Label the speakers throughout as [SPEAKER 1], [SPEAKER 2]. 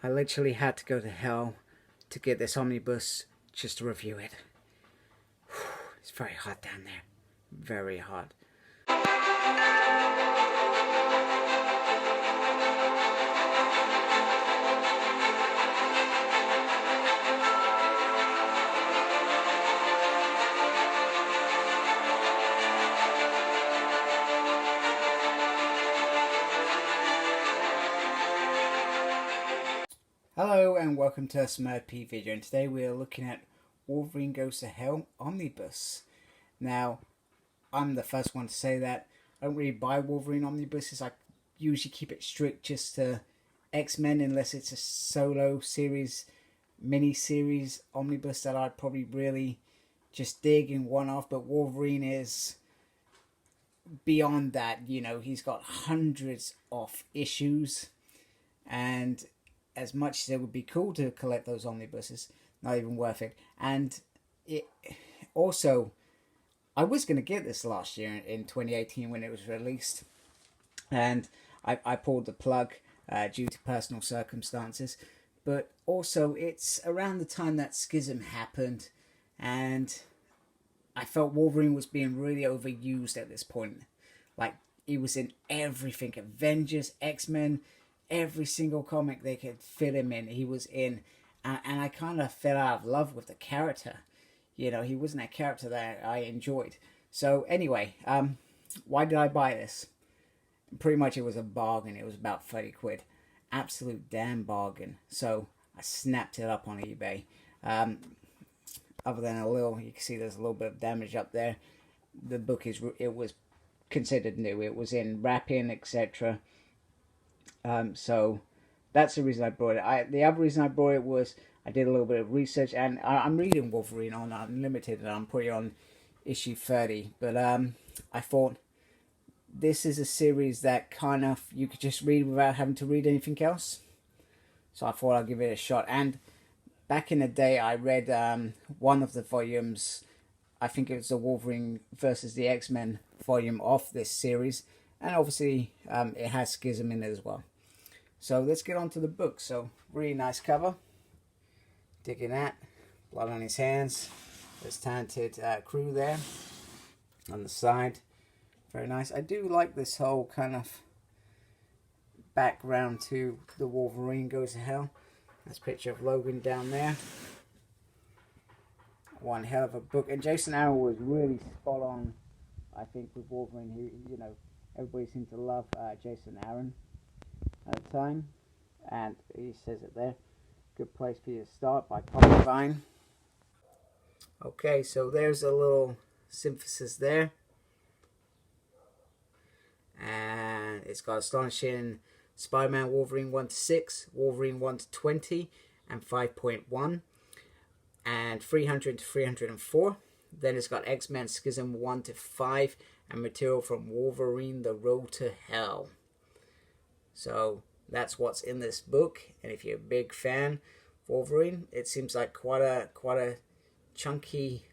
[SPEAKER 1] I literally had to go to hell to get this omnibus just to review it. It's very hot down there. Very hot. Hello and welcome to a SmurP video, and today we are looking at Wolverine Goes to Hell Omnibus. Now, I'm the first one to say that I don't really buy Wolverine omnibuses. I usually keep it strict just to X-Men unless it's a solo series, mini-series omnibus that I'd probably really just dig in one off. But Wolverine is beyond that. You know, he's got hundreds of issues, and as much as it would be cool to collect those omnibuses, not even worth it. And it also, I was going to get this last year in 2018 when it was released, and I pulled the plug due to personal circumstances. But also, it's around the time that Schism happened, and I felt Wolverine was being really overused at this point. Like, he was in everything: Avengers, X-Men, every single comic they could fit him in, he was in. And I kind of fell out of love with the character. You know, he wasn't a character that I enjoyed. So anyway, why did I buy this? Pretty much it was a bargain. It was about 30 quid. Absolute damn bargain. So I snapped it up on eBay. Other than a little, you can see there's a little bit of damage up there. The book it was considered new. It was in wrapping, etc. So that's the reason I brought it. The other reason I brought it was I did a little bit of research, and I'm reading Wolverine on Unlimited, and I'm putting on issue 30. But I thought this is a series that kind of you could just read without having to read anything else. So I thought I'd give it a shot. And back in the day, I read one of the volumes. I think it was the Wolverine versus the X-Men volume of this series. And obviously, it has Schism in it as well. So let's get on to the book. So, really nice cover. Digging that. Blood on his hands. There's talented crew there on the side. Very nice. I do like this whole kind of background to the Wolverine Goes to Hell. That's a picture of Logan down there. One hell of a book. And Jason Aaron was really spot on, I think, with Wolverine. He, you know, everybody seemed to love Jason Aaron at the time, and he says it there. Good place for you to start by Comic Vine. Okay, so there's a little synthesis there, and it's got Astonishing Spider-Man Wolverine 1-6, Wolverine 1-20, and 5.1, and 300 to 304. Then it's got X-Men Schism 1-5, and material from Wolverine The Road to Hell. So that's what's in this book. And if you're a big fan of Wolverine, it seems like quite a chunky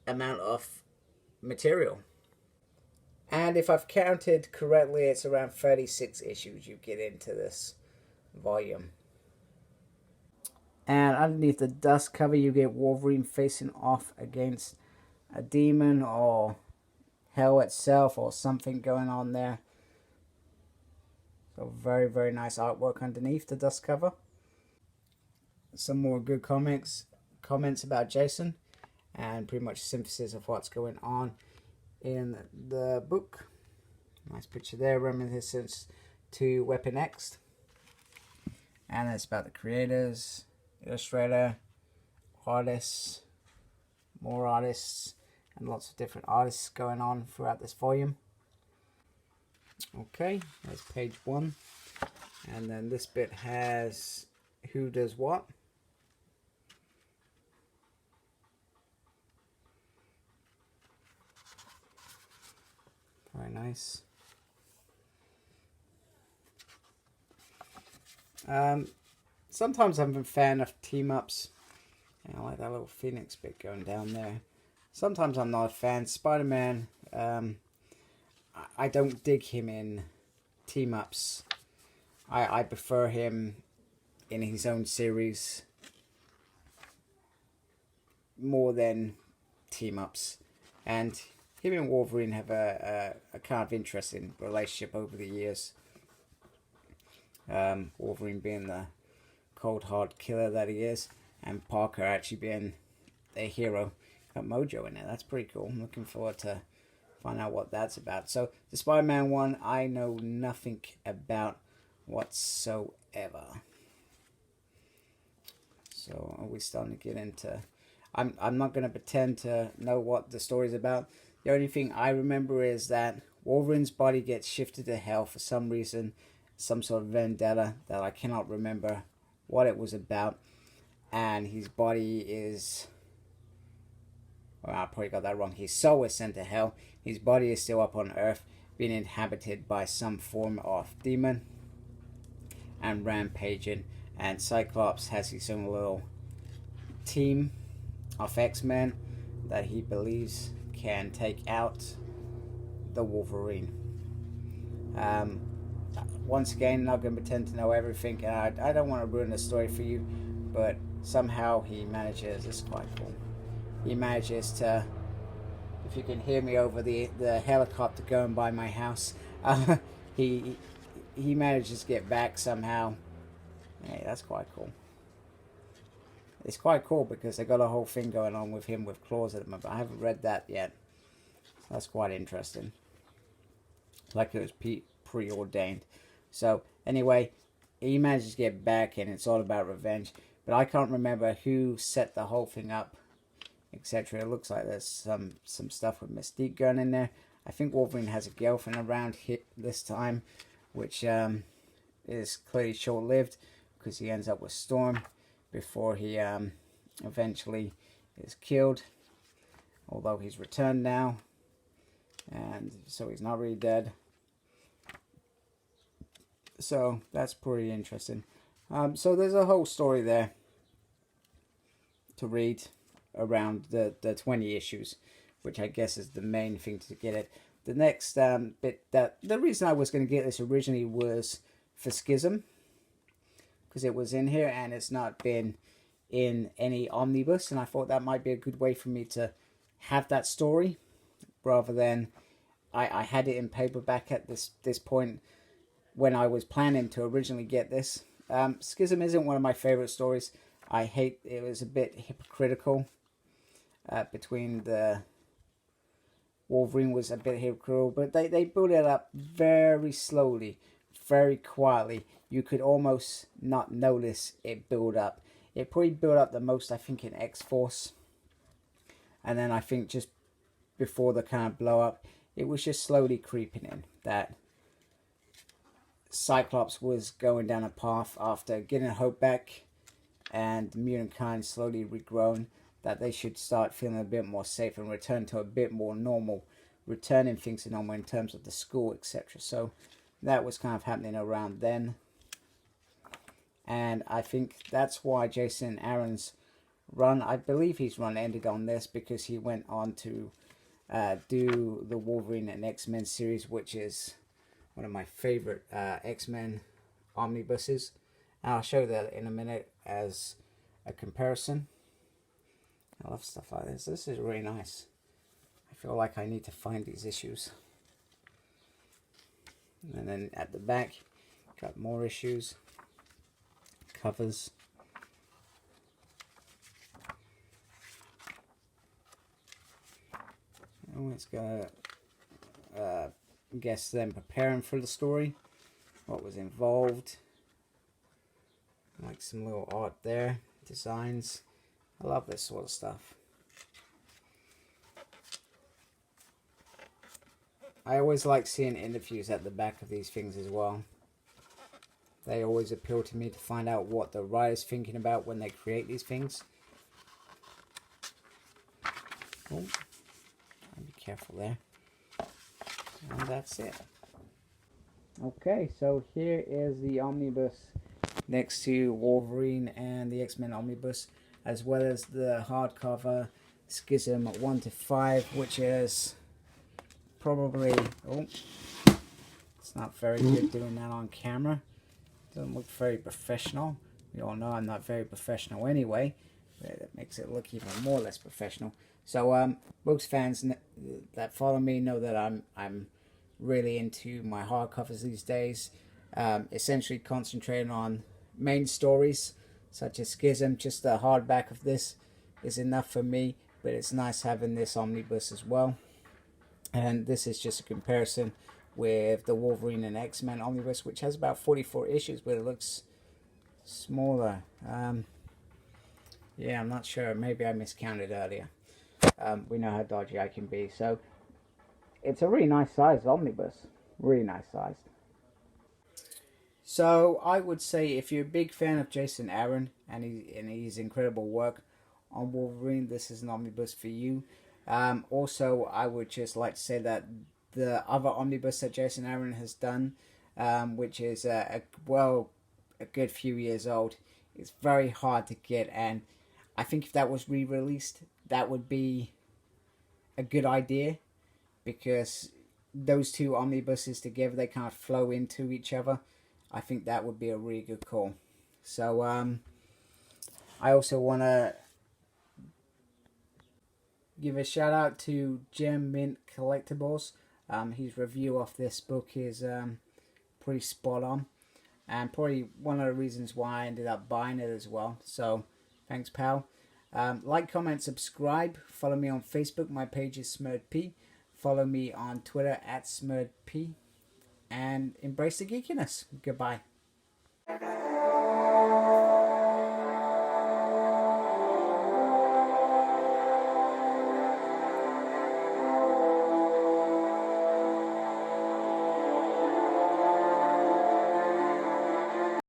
[SPEAKER 1] amount of material. And if I've counted correctly, it's around 36 issues you get into this volume. And underneath the dust cover, you get Wolverine facing off against a demon or hell itself or something going on there. So very, very nice artwork underneath the dust cover. Some more good comments about Jason, and pretty much synthesis of what's going on in the book. Nice picture there, reminiscence to Weapon X. And it's about the creators, illustrator, artists, more artists, and lots of different artists going on throughout this volume. Okay, that's page 1. And then this bit has who does what. Very nice. Sometimes I'm a fan of team-ups. I like that little Phoenix bit going down there. Sometimes I'm not a fan. Spider-Man, I don't dig him in team-ups. I prefer him in his own series more than team-ups. And him and Wolverine have a kind of interesting relationship over the years. Wolverine being the cold hard killer that he is, and Parker actually being a hero. Got Mojo in it. That's pretty cool. I'm looking forward to find out what that's about. So the Spider-Man one, I know nothing about whatsoever. So are we starting to get into... I'm not going to pretend to know what the story's about. The only thing I remember is that Wolverine's body gets shifted to hell for some reason. Some sort of vendetta that I cannot remember what it was about. And his body is... Well, I probably got that wrong. His soul is sent to hell. His body is still up on Earth, being inhabited by some form of demon and rampaging. And Cyclops has his own little team of X-Men that he believes can take out the Wolverine. Once again, not going to pretend to know everything, and I don't want to ruin the story for you, but somehow he manages... This is quite cool. He manages to... If you can hear me over the helicopter going by my house, he manages to get back somehow. Hey, that's quite cool. It's quite cool because they got a whole thing going on with him with claws at the moment. I haven't read that yet. So that's quite interesting. Like it was preordained. So anyway, he manages to get back, and it's all about revenge. But I can't remember who set the whole thing up, etc. It looks like there's some stuff with Mystique going in there. I think Wolverine has a girlfriend around here this time, which is clearly short-lived because he ends up with Storm before he eventually is killed. Although he's returned now, and so he's not really dead. So that's pretty interesting. So there's a whole story there to read around the 20 issues, which I guess is the main thing to get it. The next bit, that the reason I was going to get this originally was for Schism, because it was in here and it's not been in any omnibus, and I thought that might be a good way for me to have that story rather than I had it in paperback at this point when I was planning to originally get this. Schism isn't one of my favorite stories. I hate it. Was a bit hypocritical between the Wolverine was a bit hypocritical, but they built it up very slowly, very quietly. You could almost not notice it build up. It probably built up the most, I think, in X-Force. And then I think just before the kind of blow up, it was just slowly creeping in that Cyclops was going down a path after getting hope back and the mutant kind slowly regrown, that they should start feeling a bit more safe and return to a bit more normal, returning things to normal in terms of the school, etc. So that was kind of happening around then. And I think that's why Jason Aaron's run, I believe his run ended on this, because he went on to do the Wolverine and X-Men series, which is one of my favorite X-Men omnibuses. And I'll show that in a minute as a comparison. I love stuff like this. This is really nice. I feel like I need to find these issues. And then at the back, got more issues, covers. Oh, it's got guess them preparing for the story, what was involved, like some little art there, designs. I love this sort of stuff. I always like seeing interviews at the back of these things as well. They always appeal to me to find out what the writer's thinking about when they create these things. Oh, be careful there. And that's it. Okay, so here is the omnibus next to Wolverine and the X-Men omnibus, as well as the hardcover Schism 1 to 5, which is probably... Oh, it's not very good doing that on camera. Doesn't look very professional. We all know I'm not very professional anyway. But that makes it look even more less professional. So most fans that follow me know that I'm really into my hardcovers these days. Essentially concentrating on main stories such as Schism. Just the hardback of this is enough for me, but it's nice having this omnibus as well. And this is just a comparison with the Wolverine and X-Men omnibus, which has about 44 issues, but it looks smaller. Yeah, I'm not sure. Maybe I miscounted earlier. We know how dodgy I can be. So it's a really nice sized omnibus. Really nice sized. So I would say if you're a big fan of Jason Aaron and his incredible work on Wolverine, this is an omnibus for you. Also, I would just like to say that the other omnibus that Jason Aaron has done, which is a good few years old, it's very hard to get, and I think if that was re-released, that would be a good idea, because those two omnibuses together, they kind of flow into each other. I think that would be a really good call. So I also want to give a shout out to Gem Mint Collectibles. His review of this book is pretty spot on, and probably one of the reasons why I ended up buying it as well. So thanks, pal. Like, comment, subscribe. Follow me on Facebook. My page is SmurredP. Follow me on Twitter at SmurredP. And embrace the geekiness. Goodbye.